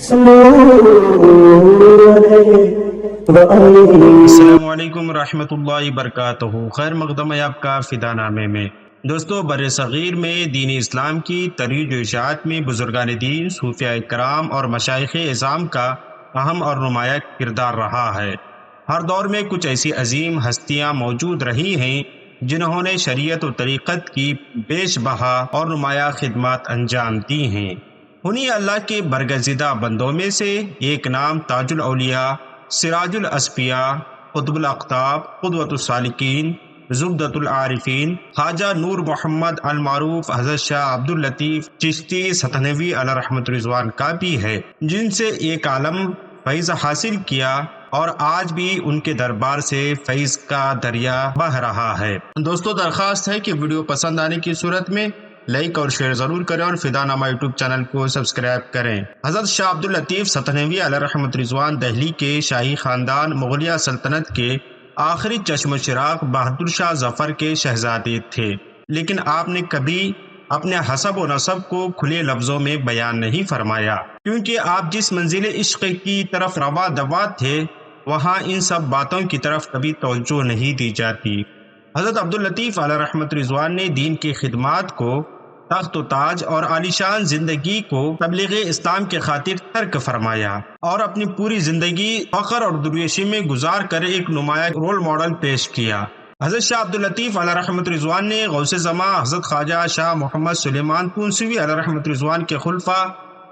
السلام علیکم ورحمۃ اللہ وبرکاتہ۔ خیر مقدم ہے آپ کا فدا نامے میں۔ دوستو، بر صغیر میں دین اسلام کی ترویج و اشاعت میں بزرگان دین، صوفیاء کرام اور مشائخ اعظام کا اہم اور نمایاں کردار رہا ہے۔ ہر دور میں کچھ ایسی عظیم ہستیاں موجود رہی ہیں جنہوں نے شریعت و طریقت کی بیش بہا اور نمایاں خدمات انجام دی ہیں۔ انہی اللہ کے برگزیدہ بندوں میں سے ایک نام تاج الاولیاء، سراج الاصفیاء، قطب الاقطاب، قدوۃ السالکین، زبدۃ العارفین، خواجہ نور محمد المعروف حضرت شاہ عبد اللطیف چشتی ستھنوی علیہ رحمۃ رضوان کا بھی ہے، جن سے ایک عالم فیض حاصل کیا اور آج بھی ان کے دربار سے فیض کا دریا بہہ رہا ہے۔ دوستو، درخواست ہے کہ ویڈیو پسند آنے کی صورت میں لائک اور شیئر ضرور کریں اور فدا نامہ یوٹیوب چینل کو سبسکرائب کریں۔ حضرت شاہ عبد اللطیف ستھنوی علیہ رحمۃ رضوان دہلی کے شاہی خاندان مغلیہ سلطنت کے آخری چشم و چراغ بہادر شاہ ظفر کے شہزادے تھے، لیکن آپ نے کبھی اپنے حسب و نسب کو کھلے لفظوں میں بیان نہیں فرمایا، کیونکہ آپ جس منزل عشق کی طرف رواں دوا تھے وہاں ان سب باتوں کی طرف کبھی توجہ نہیں دی جاتی۔ حضرت عبد اللطیف علیہ رحمۃ رضوان نے دین کی خدمات کو، تخت و تاج اور عالیشان زندگی کو تبلیغ اسلام کے خاطر ترک فرمایا اور اپنی پوری زندگی فخر اور درویشی میں گزار کر ایک نمایاں رول ماڈل پیش کیا۔ حضرت شاہ عبد اللطیف علیہ رحمۃ رضوان نے غوث زماں حضرت خواجہ شاہ محمد سلیمان پونسوی علیہ رحمۃ رضوان کے خلفاء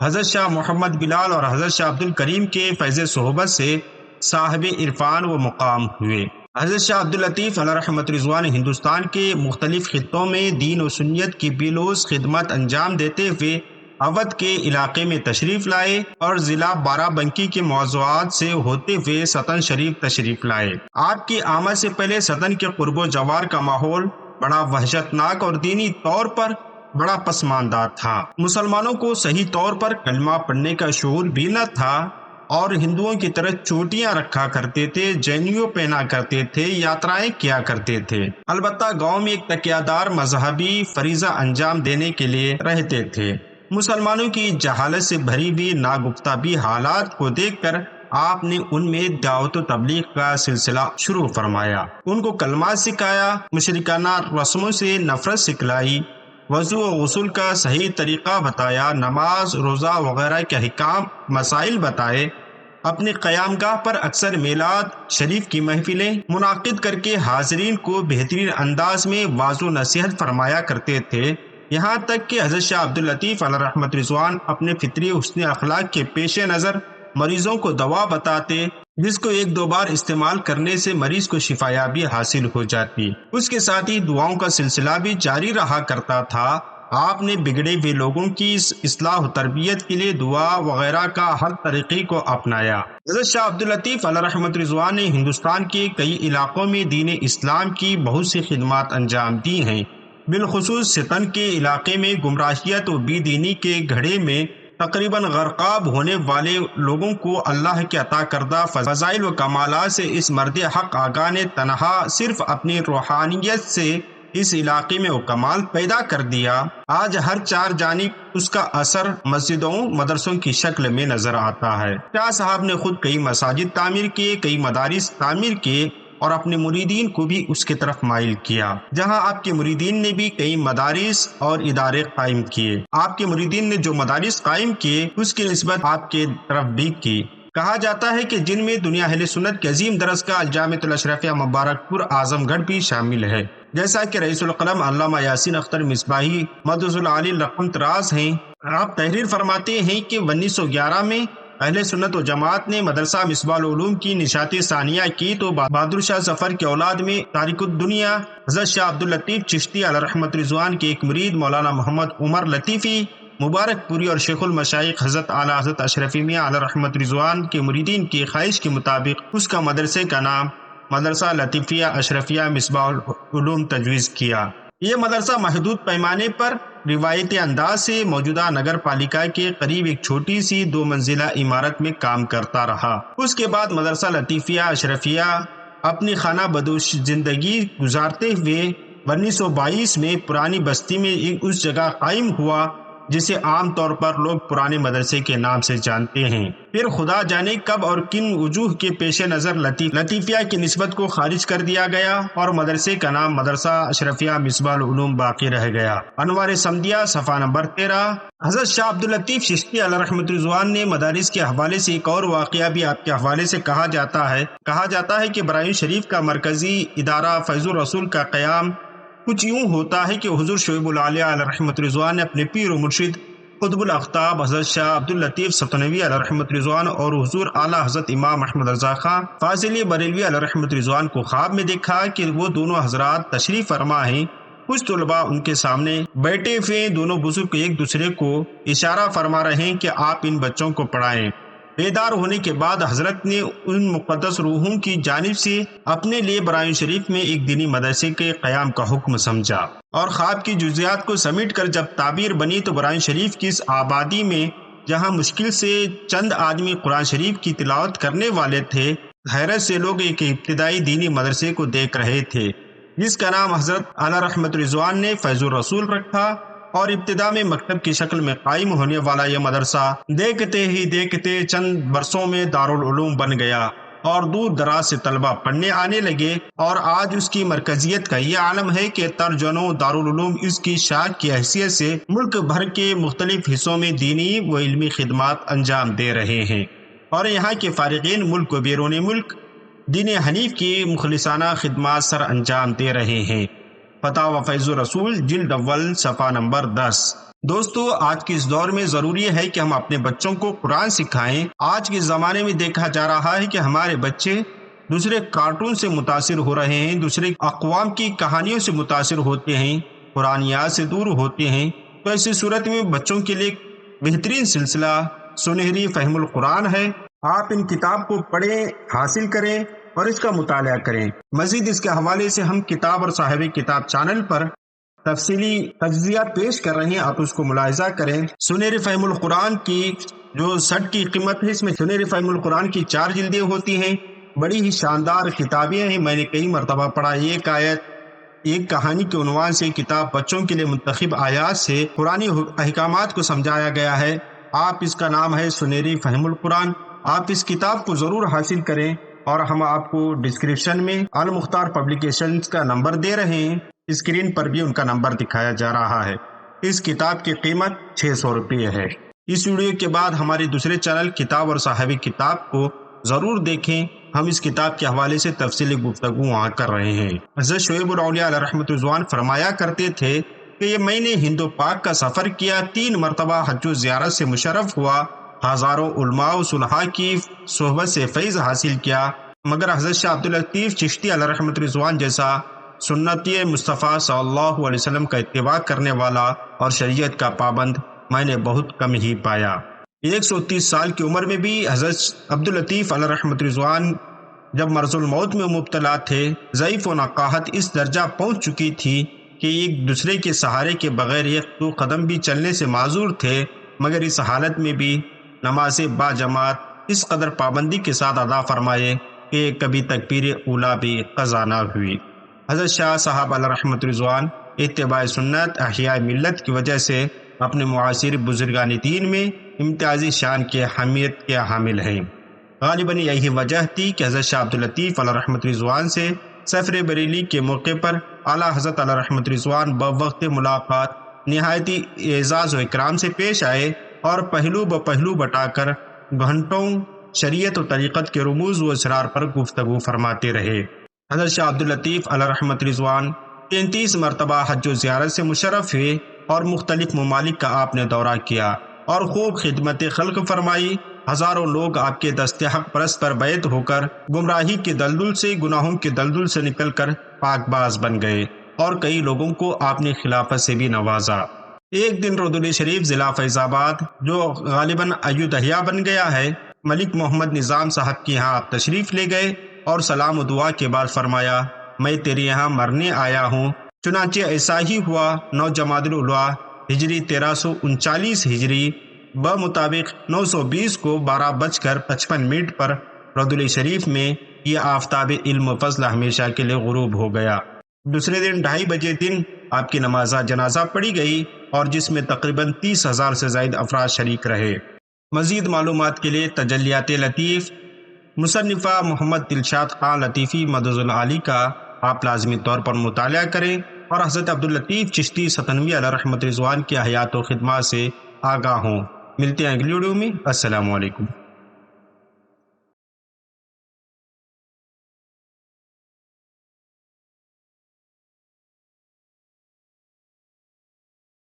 حضرت شاہ محمد بلال اور حضرت شاہ عبد الکریم کے فیض صحبت سے صاحب عرفان و مقام ہوئے۔ حضرت شاہ عبد اللطیف علیہ رحمۃ رضوان ہندوستان کے مختلف خطوں میں دین و سنت کی بیلوز خدمت انجام دیتے ہوئے اودھ کے علاقے میں تشریف لائے اور ضلع بارہ بنکی کے موضوعات سے ہوتے ہوئے سطن شریف تشریف لائے۔ آپ کی آمد سے پہلے سطن کے قرب و جوار کا ماحول بڑا وحشت ناک اور دینی طور پر بڑا پسماندہ تھا۔ مسلمانوں کو صحیح طور پر کلمہ پڑھنے کا شعور بھی نہ تھا اور ہندوؤں کی طرح چوٹیاں رکھا کرتے تھے، جینیو پہنا کرتے تھے، یاترائیں کیا کرتے تھے۔ البتہ گاؤں میں ایک تکیہ دار مذہبی فریضہ انجام دینے کے لیے رہتے تھے۔ مسلمانوں کی جہالت سے بھری ہوئی ناگفتہ حالات کو دیکھ کر آپ نے ان میں دعوت و تبلیغ کا سلسلہ شروع فرمایا، ان کو کلمات سکھایا، مشرکانہ رسموں سے نفرت سکھلائی، وضو و غسل کا صحیح طریقہ بتایا، نماز، روزہ وغیرہ کے احکام مسائل بتائے۔ اپنے قیام گاہ پر اکثر میلاد شریف کی محفلیں منعقد کر کے حاضرین کو بہترین انداز میں واعظ و نصیحت فرمایا کرتے تھے، یہاں تک کہ حضرت شاہ عبد اللطیف علیہ رحمۃ رضوان اپنے فطری حسن اخلاق کے پیش نظر مریضوں کو دوا بتاتے، جس کو ایک دو بار استعمال کرنے سے مریض کو شفایابی حاصل ہو جاتی۔ اس کے ساتھ ہی دعاؤں کا سلسلہ بھی جاری رہا کرتا تھا۔ آپ نے بگڑے ہوئے لوگوں کی اصلاح و تربیت کے لیے دعا وغیرہ کا ہر طریقے کو اپنایا۔ حضرت شاہ عبد اللطیف علیہ رحمۃ رضوان نے ہندوستان کے کئی علاقوں میں دین اسلام کی بہت سی خدمات انجام دی ہیں، بالخصوص سطن کے علاقے میں گمراہیت و بے دینی کے گھڑے میں تقریباً غرقاب ہونے والے لوگوں کو اللہ کے عطا کردہ فضائل و کمالات سے اس مرد حق آقا نے تنہا صرف اپنی روحانیت سے اس علاقے میں وہ کمال پیدا کر دیا۔ آج ہر چار جانب اس کا اثر مسجدوں مدرسوں کی شکل میں نظر آتا ہے۔ شاہ صاحب نے خود کئی مساجد تعمیر کیے، کئی مدارس تعمیر کیے اور اپنے مریدین کو بھی اس کی طرف مائل کیا۔ جہاں آپ کے مریدین نے بھی کئی مدارس اور ادارے قائم کیے، آپ کے مریدین نے جو مدارس قائم کیے اس کی نسبت آپ کے طرف بھی کی۔ کہا جاتا ہے کہ جن میں دنیا اہل سنت کے عظیم درسگاہ الجامعۃ الاشرفیہ مبارک پور اعظم گڑھ بھی شامل ہے، جیسا کہ رئیس القلم علامہ یاسین اختر مصباحی مدرس العالی رقم طراز ہیں۔ آپ تحریر فرماتے ہیں کہ 1911 میں اہل سنت و جماعت نے مدرسہ مصباح العلوم کی نشاط ثانیہ کی تو بہادر شاہ ظفر کی اولاد میں تارک الدنیا حضرت شاہ عبد اللطیف چشتی علیہ رحمۃ رضوان کے ایک مرید مولانا محمد عمر لطیفی مبارک پوری اور شیخ المشائخ حضرت اعلیٰ حضرت اشرفی میاں علیہ رحمۃ رضوان کے مریدین کی خواہش کے مطابق اس کا مدرسے کا نام مدرسہ لطیفیہ اشرفیہ مصباح العلوم تجویز کیا۔ یہ مدرسہ محدود پیمانے پر روایتی انداز سے موجودہ نگر پالیکا کے قریب ایک چھوٹی سی 2 منزلہ عمارت میں کام کرتا رہا۔ اس کے بعد مدرسہ لطیفیہ اشرفیہ اپنی خانہ بدوش زندگی گزارتے ہوئے 1922 میں پرانی بستی میں اس جگہ قائم ہوا جسے عام طور پر لوگ پرانے مدرسے کے نام سے جانتے ہیں۔ پھر خدا جانے کب اور کن وجوہ کے پیش نظر لطیفیہ کی نسبت کو خارج کر دیا گیا اور مدرسے کا نام مدرسہ اشرفیہ مصباح العلوم باقی رہ گیا۔ انوار سمدیہ صفحہ نمبر 13۔ حضرت شاہ عبداللطیف چشتی علیہ رحمۃ رضوان نے مدارس کے حوالے سے ایک اور واقعہ بھی آپ کے حوالے سے کہا جاتا ہے کہ براعظم شریف کا مرکزی ادارہ فیض الرسول کا قیام کچھ یوں ہوتا ہے کہ حضور شعیب العالیہ علیہ رحمۃ رضوان نے اپنے پیر و مرشد قطب الاقطاب حضرت شاہ عبداللطیف ستنوی علیہ رحمۃ رضوان اور حضور اعلیٰ حضرت امام احمد رضا خان فاضلی بریلوی علیہ رحمۃ رضوان کو خواب میں دیکھا کہ وہ دونوں حضرات تشریف فرما ہیں۔ کچھ طلباء ان کے سامنے بیٹھے ہوئے دونوں بزرگ ایک دوسرے کو اشارہ فرما رہے ہیں کہ آپ ان بچوں کو پڑھائیں۔ بیدار ہونے کے بعد حضرت نے ان مقدس روحوں کی جانب سے اپنے لیے براعظم شریف میں ایک دینی مدرسے کے قیام کا حکم سمجھا، اور خواب کی جزیات کو سمیٹ کر جب تعبیر بنی تو براعظم شریف کی اس آبادی میں جہاں مشکل سے چند آدمی قرآن شریف کی تلاوت کرنے والے تھے، حیرت سے لوگ ایک ابتدائی دینی مدرسے کو دیکھ رہے تھے جس کا نام حضرت علیہ رحمۃ رضوان نے فیض الرسول رکھا، اور ابتدا میں مکتب کی شکل میں قائم ہونے والا یہ مدرسہ دیکھتے ہی دیکھتے چند برسوں میں دارالعلوم بن گیا اور دور دراز سے طلبہ پڑھنے آنے لگے، اور آج اس کی مرکزیت کا یہ عالم ہے کہ درجنوں دارالعلوم اس کی شاخ کی حیثیت سے ملک بھر کے مختلف حصوں میں دینی و علمی خدمات انجام دے رہے ہیں، اور یہاں کے فارغین ملک و بیرون ملک دین حنیف کی مخلصانہ خدمات سر انجام دے رہے ہیں۔ فتاوی فیض الرسول جلد اول صفحہ نمبر 10۔ دوستو، آج کے اس دور میں ضروری ہے کہ ہم اپنے بچوں کو قرآن سکھائیں۔ آج کے زمانے میں دیکھا جا رہا ہے کہ ہمارے بچے دوسرے کارٹون سے متاثر ہو رہے ہیں، دوسرے اقوام کی کہانیوں سے متاثر ہوتے ہیں، قرآنیات سے دور ہوتے ہیں۔ تو ایسی صورت میں بچوں کے لیے بہترین سلسلہ سنہری فہم القرآن ہے۔ آپ ان کتاب کو پڑھیں، حاصل کریں اور اس کا مطالعہ کریں۔ مزید اس کے حوالے سے ہم کتاب اور صاحب کتاب چینل پر تفصیلی تجزیہ پیش کر رہے ہیں، آپ اس کو ملاحظہ کریں۔ سنہری فہم القرآن کی جو سٹ کی قیمت ہے، اس میں سنہری فہم القرآن کی 4 جلدیں ہوتی ہیں، بڑی ہی شاندار کتابیں ہیں۔ میں نے کئی مرتبہ پڑھا۔ ایک آیت ایک کہانی کے عنوان سے کتاب بچوں کے لیے منتخب آیات سے قرآنی احکامات کو سمجھایا گیا ہے۔ اس کا نام ہے سنہری فہم القرآن۔ آپ اس کتاب کو ضرور حاصل کریں، اور ہم آپ کو ڈسکرپشن میں المختار پبلیکیشنز کا نمبر دے رہے ہیں، اسکرین پر بھی ان کا نمبر دکھایا جا رہا ہے۔ اس کتاب کی قیمت 600 روپے ہے۔ اس ویڈیو کے بعد ہمارے دوسرے چینل کتاب اور صاحب کتاب کو ضرور دیکھیں، ہم اس کتاب کے حوالے سے تفصیلی گفتگو وہاں کر رہے ہیں۔ حضرت شعیب العالیہ علیہ رحمۃ رضوان فرمایا کرتے تھے کہ میں نے ہند و پاک کا سفر کیا، 3 مرتبہ حج و زیارت سے مشرف ہوا، ہزاروں علماء و صلحاء کی صحبت سے فیض حاصل کیا، مگر حضرت شاہ عبداللطیف چشتی علیہ رحمۃ رضوان جیسا سنتی مصطفیٰ صلی اللہ علیہ وسلم کا اتباع کرنے والا اور شریعت کا پابند میں نے بہت کم ہی پایا۔ 130 سال کی عمر میں بھی حضرت عبداللطیف علیہ رحمۃ رضوان جب مرض الموت میں مبتلا تھے، ضعیف و نقاہت اس درجہ پہنچ چکی تھی کہ ایک دوسرے کے سہارے کے بغیر 1-2 قدم بھی چلنے سے معذور تھے، مگر اس حالت میں بھی نماز با جماعت اس قدر پابندی کے ساتھ ادا فرمائے کہ کبھی تکبیر اولیٰ بھی قضا نہ ہوئی۔ حضرت شاہ صاحب علیہ رحمۃ رضوان اتباع سنت احیاء ملت کی وجہ سے اپنے معاصر بزرگان دین میں امتیازی شان کی اہمیت کے حامل ہیں۔ غالباً یہی وجہ تھی کہ حضرت شاہ عبداللطیف علیہ رحمۃ رضوان سے سفر بریلی کے موقع پر اعلیٰ حضرت علیہ رحمۃ رضوان بوقت ملاقات نہایتی اعزاز و اکرام سے پیش آئے اور پہلو بپہلو بٹا کر گھنٹوں شریعت و طریقت کے رموز و اسرار پر گفتگو فرماتے رہے۔ حضرت شاہ عبداللطیف علیہ رحمۃ رضوان 33 مرتبہ حج و زیارت سے مشرف ہوئے اور مختلف ممالک کا آپ نے دورہ کیا اور خوب خدمت خلق فرمائی۔ ہزاروں لوگ آپ کے دست حق پرست پر بیعت ہو کر گمراہی کے دلدل سے، گناہوں کے دلدل سے نکل کر پاک باز بن گئے، اور کئی لوگوں کو آپ نے خلافت سے بھی نوازا۔ ایک دن رودلی شریف ضلع فیض آباد جو غالباً ایودھیا بن گیا ہے، ملک محمد نظام صاحب کے یہاں آپ تشریف لے گئے اور سلام و دعا کے بعد فرمایا، میں تیرے یہاں مرنے آیا ہوں۔ چنانچہ ایسا ہی ہوا۔ 9 جمادی الاولیٰ ہجری 1339 ہجری بمطابق 920 کو 12:55 پر رودلی شریف میں یہ آفتاب علم و فضل ہمیشہ کے لیے غروب ہو گیا۔ دوسرے دن 2:30 بجے آپ کی نماز جنازہ پڑھی گئی اور جس میں تقریباً 30,000 سے زائد افراد شریک رہے۔ مزید معلومات کے لیے تجلیات لطیف مصنفہ محمد دلشاد خان لطیفی مدظ العالی کا آپ لازمی طور پر مطالعہ کریں اور حضرت عبداللطیف چشتی ستنوی علیہ رحمت رضوان کی حیات و خدمات سے آگاہ ہوں۔ ملتے ہیں اگلی ویڈیو میں۔ السلام علیکم۔